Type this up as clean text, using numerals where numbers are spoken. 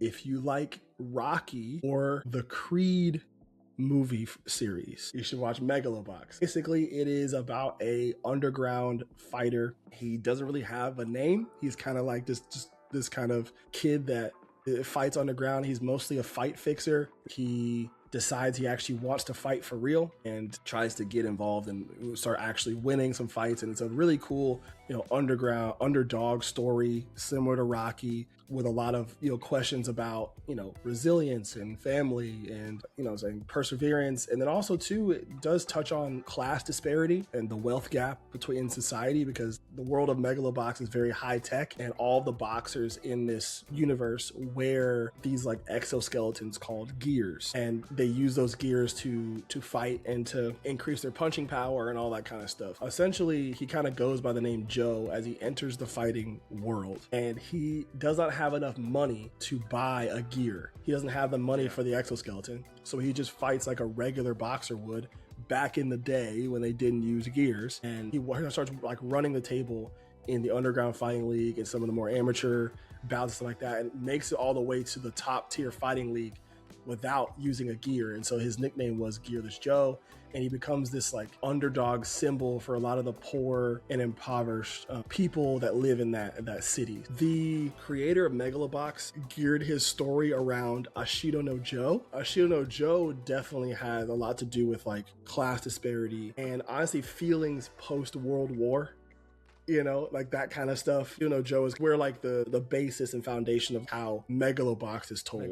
If you like Rocky or the Creed movie series, you should watch Megalobox. Basically, it is about a underground fighter. He doesn't really have a name. He's kind of like this kind of kid that fights underground. He's mostly a fight fixer. He decides he actually wants to fight for real and tries to get involved and start actually winning some fights. And it's a really cool, underground underdog story similar to Rocky, with a lot of questions about resilience and family and saying perseverance. And then also too, it does touch on class disparity and the wealth gap between society, because the world of Megalobox is very high tech, and all the boxers in this universe wear these like exoskeletons called gears, and they use those gears to fight and to increase their punching power and all that kind of stuff. Essentially, he kind of goes by the name Joe as he enters the fighting world, and he does not have enough money to buy a gear. He doesn't have the money for the exoskeleton, so he just fights like a regular boxer would back in the day when they didn't use gears. And he starts like running the table in the underground fighting league and some of the more amateur bouts and stuff like that, and makes it all the way to the top tier fighting league without using a gear. And so his nickname was Gearless Joe, and he becomes this like underdog symbol for a lot of the poor and impoverished people that live in that city. The creator of Megalobox geared his story around Ashido no Joe. Ashido no Joe definitely has a lot to do with like class disparity and honestly feelings post World War. Like that kind of stuff. Joe is where like the basis and foundation of how Megalobox is told.